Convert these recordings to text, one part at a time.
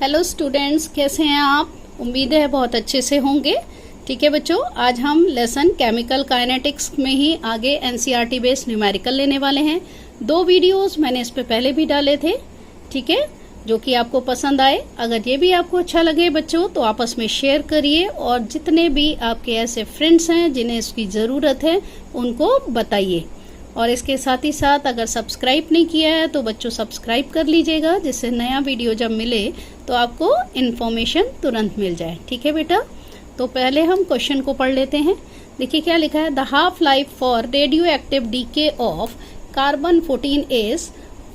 Hello students, कैसे हैं आप? उम्मीद है बहुत अच्छे से होंगे। ठीक है बच्चों, आज हम लेसन केमिकल काइनेटिक्स में ही आगे एनसीईआरटी बेस्ड न्यूमेरिकल लेने वाले हैं। 2 वीडियोस मैंने इस पे पहले भी डाले थे, ठीक है, जो कि आपको पसंद आए। अगर ये भी आपको अच्छा लगे बच्चों तो आपस में शेयर करिए और जितने भी आपके ऐसे फ्रेंड्स हैं जिन्हें इसकी ज़रूरत है उनको बताइए। और इसके साथ ही साथ अगर सब्सक्राइब नहीं किया है तो बच्चों सब्सक्राइब कर लीजिएगा, जिससे नया वीडियो जब मिले तो आपको इन्फॉर्मेशन तुरंत मिल जाए। ठीक है बेटा, तो पहले हम क्वेश्चन को पढ़ लेते हैं। देखिए क्या लिखा है। The half life for radio active DK of carbon 14 is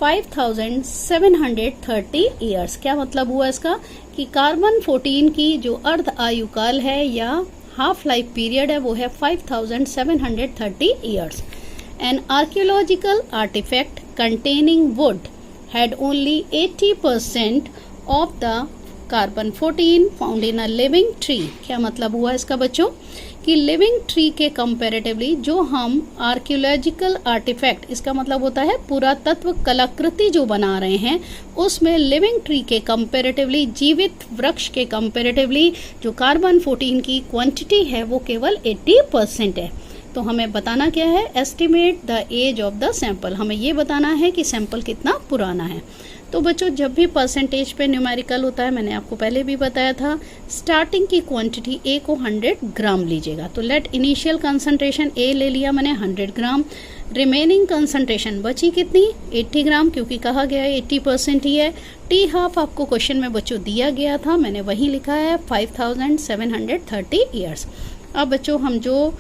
5730 years. क्या मतलब हुआ इसका कि कार्बन 14 की जो अर्ध आयुकाल है या हाफ लाइफ पीरियड है वो है 5730 years. An archaeological artifact containing wood had only 80% of the carbon 14 found in a living tree। क्या मतलब हुआ इसका बच्चों कि लिविंग ट्री के कंपैरेटिवली जो हम आर्कियोलॉजिकल आर्टिफैक्ट, इसका मतलब होता है पुरातत्व कलाकृति जो बना रहे हैं, उसमें लिविंग ट्री के कंपैरेटिवली, जीवित वृक्ष के कंपैरेटिवली जो कार्बन 14 की क्वांटिटी है वो केवल 80% है। तो हमें बताना क्या है, estimate the age of the sample. हमें ये बताना है कि सैंपल कितना पुराना है। तो बच्चों जब भी परसेंटेज पे न्यूमेरिकल होता है, मैंने आपको पहले भी बताया था, स्टार्टिंग की क्वांटिटी ए को 100 ग्राम लीजिएगा। तो लेट इनिशियल कंसंट्रेशन ए ले लिया मैंने 100 ग्राम। रिमेनिंग कंसंट्रेशन बची कितनी, 80 ग्राम, क्योंकि कहा गया है 80% ही है। टी हाफ आपको क्वेश्चन में बच्चों दिया गया था, मैंने वही लिखा है 5730 ईयर्स। अब बच्चों हम जो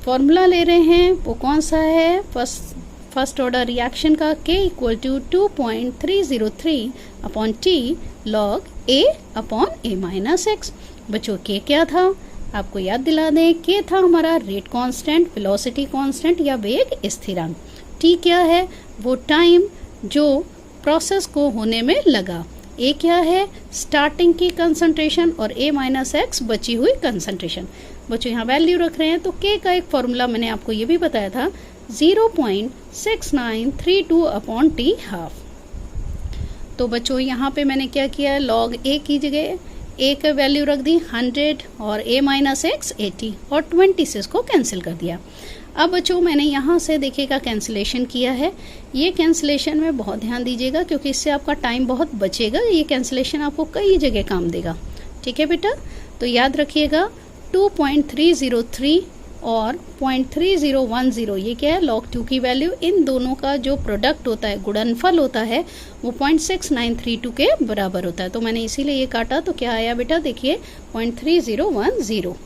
फॉर्मूला ले रहे हैं वो कौन सा है, फर्स्ट ऑर्डर रिएक्शन का K equal to 2.303 upon T log A upon A minus x. बच्चों K क्या था आपको याद दिला दें, K था हमारा रेट कांस्टेंट, वेलोसिटी कांस्टेंट या वेग स्थिरांक। T क्या है, वो टाइम जो प्रोसेस को होने में लगा। A क्या है, स्टार्टिंग की कंसंट्रेशन, और A माइनस एक्स बची हुई कंसंट्रेशन। बच्चों यहाँ वैल्यू रख रहे हैं तो K का एक फॉर्मूला मैंने आपको ये भी बताया था 0.6932 अपॉन T हाफ। तो बच्चों यहाँ पे मैंने क्या किया, लॉग A की जगह A का वैल्यू रख दी 100 और A माइनस एक्स 80 और 20 से इसको कैंसिल कर दिया। अब बच्चों मैंने यहाँ से देखिएगा कैंसिलेशन किया है। ये कैंसिलेशन में बहुत ध्यान दीजिएगा क्योंकि इससे आपका टाइम बहुत बचेगा। ये कैंसिलेशन आपको कई जगह काम देगा। ठीक है बेटा, तो याद रखिएगा 2.303 और 0.3010, ये क्या है, log 2 की वैल्यू। इन दोनों का जो प्रोडक्ट होता है, गुणनफल होता है, वो 0.6932 के बराबर होता है। तो मैंने इसीलिए ये काटा, तो क्या आया बेटा, देखिए 0.3010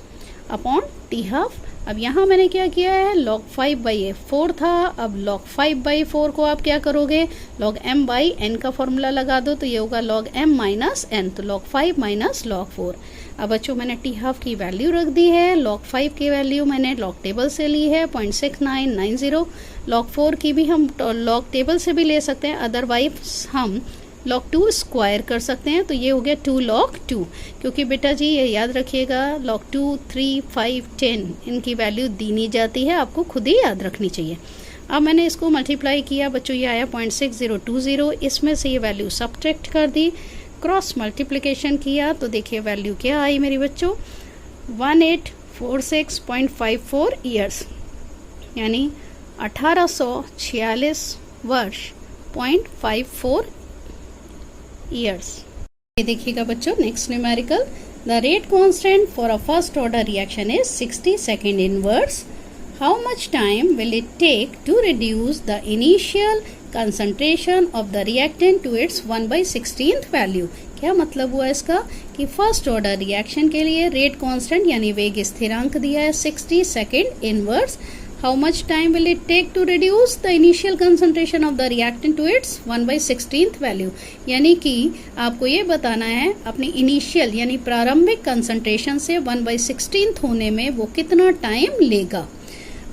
अपॉन टी हाफ। अब यहाँ मैंने क्या किया है, log 5/4 था, अब log 5/4 को आप क्या करोगे, log m/n का फॉर्मूला लगा दो, तो ये होगा log m माइनस n, तो log 5 माइनस log 4। अब बच्चों मैंने टी हाफ की वैल्यू रख दी है, log 5 की वैल्यू मैंने log टेबल से ली है 0.6990, log 4 की भी हम log टेबल से भी ले सकते हैं, अदरवाइज हम log 2 स्क्वायर कर सकते हैं। तो ये हो गया 2 log 2, क्योंकि बेटा जी ये याद रखिएगा log 2, 3, 5, 10 इनकी वैल्यू दी नहीं जाती है, आपको खुद ही याद रखनी चाहिए। अब मैंने इसको मल्टीप्लाई किया बच्चों, ये आया 0.6020, इसमें से ये वैल्यू सब्ट्रैक्ट कर दी, क्रॉस मल्टीप्लिकेशन किया, तो देखिए वैल्यू क्या आई मेरी बच्चों, 1846.54 ईयर्स, यानी 1846 वर्ष 0.54 ईयर्स। ये देखिएगा बच्चों next numerical. The rate constant for a first order reaction is 60 second inverse. How much time will it take to reduce the initial concentration of the reactant to its 1/16 value. क्या मतलब हुआ इसका कि first order reaction के लिए rate constant यानी वेग स्थिरांक दिया है 60 second inverse. How much time will it take to reduce the initial concentration of the reactant to its 1/16 value? यानी कि आपको ये बताना है अपनी इनिशियल यानी प्रारंभिक कंसंट्रेशन से 1/16 होने में वो कितना टाइम लेगा।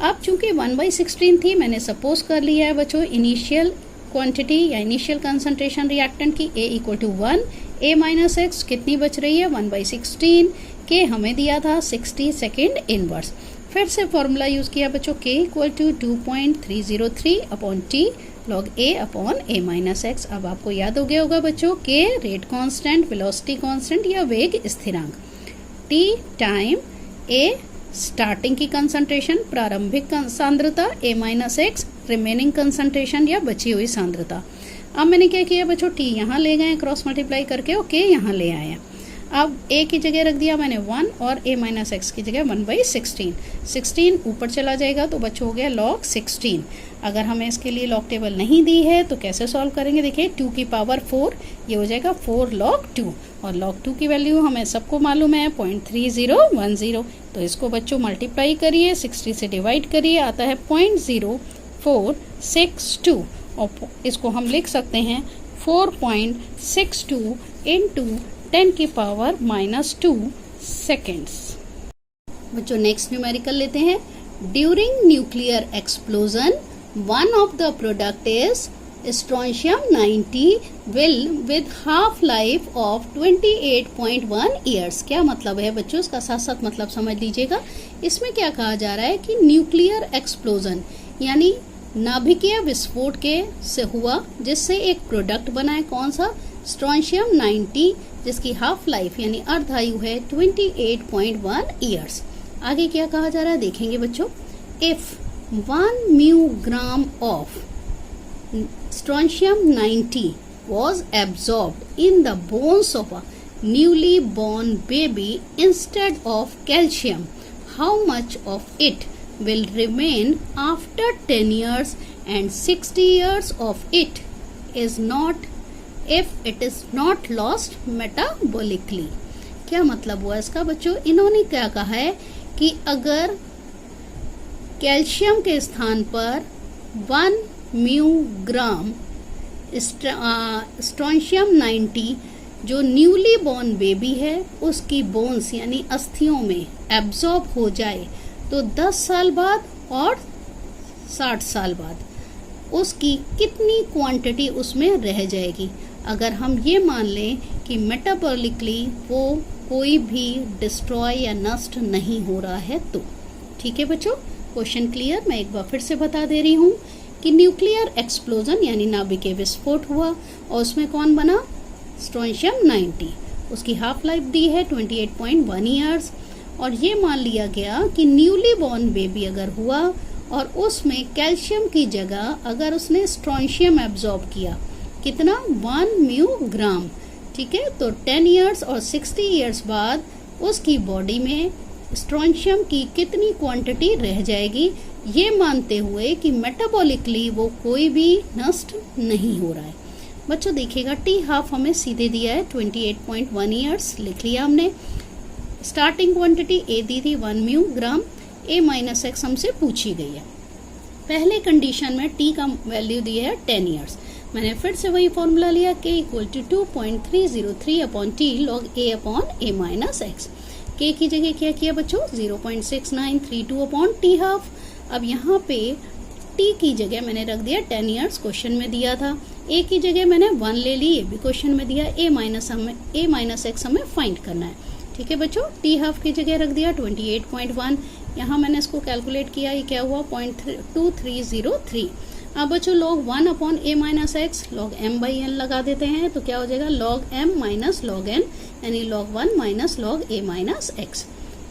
अब चूंकि 1/16 थी, मैंने सपोज कर लिया है बच्चों इनिशियल क्वांटिटी या इनिशियल कंसंट्रेशन रिएक्टेंट की A equal to 1, A minus x कितनी बच रही है 1/16, K हमें दिया था 60 सेकेंड इनवर्स। फिर से फॉर्मूला यूज किया बच्चों, K equal to 2.303 upon T log a upon a minus x. अब आपको याद हो गया होगा बच्चों के रेट कांस्टेंट, वेलोसिटी कांस्टेंट या वेग स्थिरांक, t टाइम a स्टार्टिंग की कंसंट्रेशन प्रारंभिक सांद्रता, a minus x remaining concentration या बची हुई सांद्रता। अब मैंने क्या किया बच्चों, t यहाँ ले गए क्रॉस मल्टीप्लाई करके और k यहाँ ले आए। अब a की जगह रख दिया मैंने 1 और a माइनस एक्स की जगह 1/16। 16 ऊपर चला जाएगा तो बच्चों हो गया log 16। अगर हमें इसके लिए लॉग टेबल नहीं दी है तो कैसे सॉल्व करेंगे, देखिए 2 की पावर 4, ये हो जाएगा 4 log 2 और log 2 की वैल्यू हमें सबको मालूम है 0.3010। तो इसको बच्चों मल्टीप्लाई करिए, 60 से डिवाइड करिए, आता है 0.0462 और इसको हम लिख सकते हैं 4.62 इंटू 10 की पावर -2 सेकेंड्स। बच्चों नेक्स्ट न्यूमेरिकल लेते हैं। During nuclear explosion one of the product is strontium 90 will with half life of 28.1 years. क्या मतलब है बच्चों, इसका साथ साथ मतलब समझ लीजिएगा। इसमें क्या कहा जा रहा है कि न्यूक्लियर एक्सप्लोजन यानी नाभिकीय विस्फोट के से हुआ जिससे एक प्रोडक्ट बना है, कौन सा, स्ट्रोंशियम 90, जिसकी हाफ लाइफ यानी अर्धायु है 28.1 ईयर्स। आगे क्या कहा जा रहा है देखेंगे बच्चों। If 1 mu gram of strontium 90 was absorbed in the bones of a newly born baby instead of calcium, how much of it will remain after 10 years and 60 years of it is not if it is not lost metabolically। क्या मतलब हुआ इसका बच्चों, इन्होंने क्या कहा है कि अगर कैल्शियम के स्थान पर 1 म्यू ग्राम स्ट्रोंशियम 90 जो न्यूली बॉर्न बेबी है उसकी बोन्स यानी अस्थियों में एब्जॉर्ब हो जाए तो 10 साल बाद और 60 साल बाद उसकी कितनी क्वांटिटी उसमें रह जाएगी। अगर हम ये मान लें कि मेटाबॉलिकली वो कोई भी डिस्ट्रॉय या नष्ट नहीं हो रहा है तो। ठीक है बच्चों, क्वेश्चन क्लियर। मैं एक बार फिर से बता दे रही हूँ कि न्यूक्लियर एक्सप्लोजन यानी नाभिकीय विस्फोट हुआ और उसमें कौन बना, स्ट्रोंशियम 90, उसकी हाफ लाइफ दी है 28.1 ईयर्स और ये मान लिया गया कि न्यूली बॉर्न बेबी अगर हुआ और उसमें कैल्शियम की जगह अगर उसने स्ट्रोंशियम एब्जॉर्ब किया, कितना, 1 म्यू ग्राम। ठीक है, तो 10 ईयर्स और 60 ईयर्स बाद उसकी बॉडी में स्ट्रोंशियम की कितनी क्वांटिटी रह जाएगी, ये मानते हुए कि मेटाबॉलिकली वो कोई भी नष्ट नहीं हो रहा है। बच्चों देखिएगा टी हाफ हमें सीधे दिया है 28.1 ईयर्स, लिख लिया हमने। स्टार्टिंग क्वांटिटी ए दी थी 1 म्यू ग्राम, ए माइनस एक्स हमसे पूछी गई है। पहले कंडीशन में टी का वैल्यू दी है 10 ईयर्स, मैंने फिर से वही फॉर्मूला लिया k equal to 2.303 upon T log a upon a minus x. k की जगह क्या किया बच्चों, 0.6932 अपॉन टी हाफ। अब यहाँ पे t की जगह मैंने रख दिया 10 ईयर्स, क्वेश्चन में दिया था। a की जगह मैंने 1 ले ली, ये भी क्वेश्चन में दिया। a माइनस एक्स हमें फाइंड करना है। ठीक है बच्चों, टी हाफ की जगह रख दिया 28.1, यहाँ मैंने इसको कैलकुलेट किया, ये क्या हुआ 0.2303। अब बच्चों log 1 upon a minus x log m by n लगा देते हैं तो क्या हो जाएगा log m minus log n यानी log 1 minus log a minus x।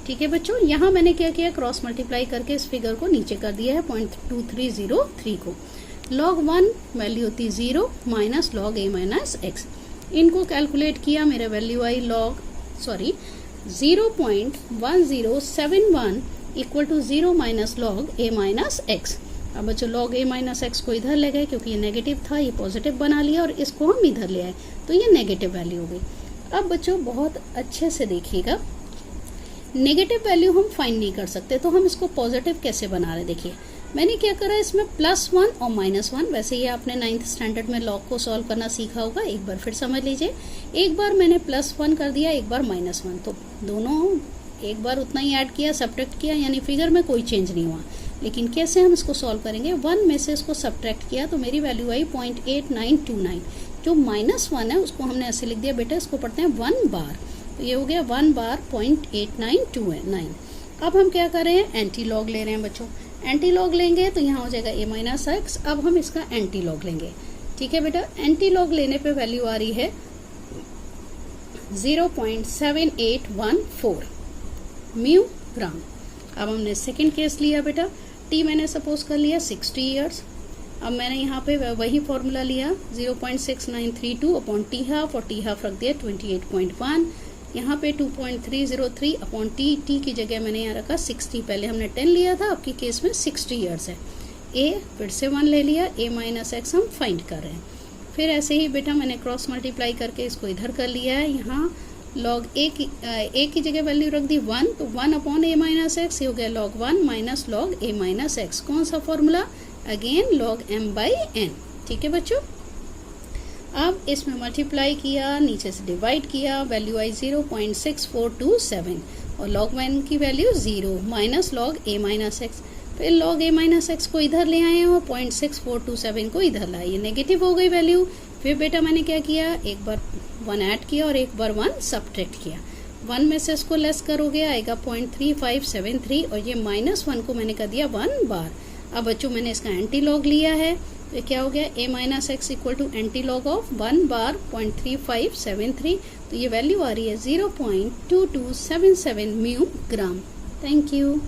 ठीक है बच्चों, यहाँ मैंने क्या किया, क्रॉस मल्टीप्लाई करके इस फिगर को नीचे कर दिया है 0.2303 को। log 1 वैल्यू होती 0 minus log a minus x, इनको कैलकुलेट किया, मेरा वैल्यू आई 0.1071 equal to 0 minus log a minus x. अब बच्चों log a माइनस एक्स को इधर ले गए क्योंकि ये नेगेटिव था, ये पॉजिटिव बना लिया और इसको हम इधर ले आए तो ये नेगेटिव वैल्यू हो गई। अब बच्चों बहुत अच्छे से देखिएगा, नेगेटिव वैल्यू हम फाइंड नहीं कर सकते तो हम इसको पॉजिटिव कैसे बना रहे। देखिए मैंने क्या करा, इसमें +1 और -1, वैसे ये आपने 9th स्टैंडर्ड में लॉग को सॉल्व करना सीखा होगा, एक बार फिर समझ लीजिए। एक बार मैंने +1 कर दिया, एक बार -1, तो दोनों एक बार उतना ही ऐड किया, सब्ट्रैक्ट किया, यानी फिगर में कोई चेंज नहीं हुआ। लेकिन कैसे हम इसको सॉल्व करेंगे, 1 में से इसको सब्ट्रैक्ट किया तो मेरी वैल्यू आई 0.8929। जो -1 है उसको हमने ऐसे लिख दिया, बेटा इसको पढ़ते हैं 1 बार, तो ये हो गया 1 बार 0.8929। अब हम क्या कर रहे हैं, एंटी लॉग ले रहे हैं बच्चों। एंटी लॉग लेंगे तो यहाँ हो जाएगा a माइनस एक्स। अब हम इसका एंटी लॉग लेंगे, ठीक है बेटा। एंटी लॉग लेने पे वैल्यू आ रही है 0.7814 म्यू ग्राम। अब हमने सेकंड केस लिया बेटा, t मैंने सपोज कर लिया 60 ईयर्स। अब मैंने यहाँ पे वही फॉर्मूला लिया 0.6932 अपॉन टी हाफ, और टी हाफ रख दिया 28.1। यहाँ पे 2.303 अपॉन टी की जगह मैंने यहाँ रखा 60। पहले हमने 10 लिया था, आपकी केस में 60 ईयर्स है। a फिर से 1 ले लिया, a माइनस एक्स हम फाइंड कर रहे हैं। फिर ऐसे ही बेटा मैंने क्रॉस मल्टीप्लाई करके इसको इधर कर लिया है। यहाँ लॉग a की जगह वैल्यू रख दी 1, तो 1 अपॉन a माइनस एक्स, ये हो गया log 1 minus log a minus x. कौन सा formula? Again log m by n, ठीक है बच्चों। अब इसमें मल्टीप्लाई किया, नीचे से डिवाइड किया, वैल्यू आई 0.6427 और log 1 की value 0 minus log a minus x. फिर log a माइनस एक्स को इधर ले आए और 0.6427 को इधर लाए, ये नेगेटिव हो गई वैल्यू। फिर बेटा मैंने क्या किया, एक बार 1 ऐड किया और एक बार 1 सब्ट्रैक्ट किया। 1 में से इसको लेस करोगे आएगा 0.3573 और ये -1 को मैंने कर दिया 1 बार। अब बच्चों मैंने इसका एंटी लॉग लिया है, तो क्या हो गया a minus x equal to anti log of 1 bar 0.3573, तो ये वैल्यू आ रही है 0.2277 म्यू ग्राम। Thank you.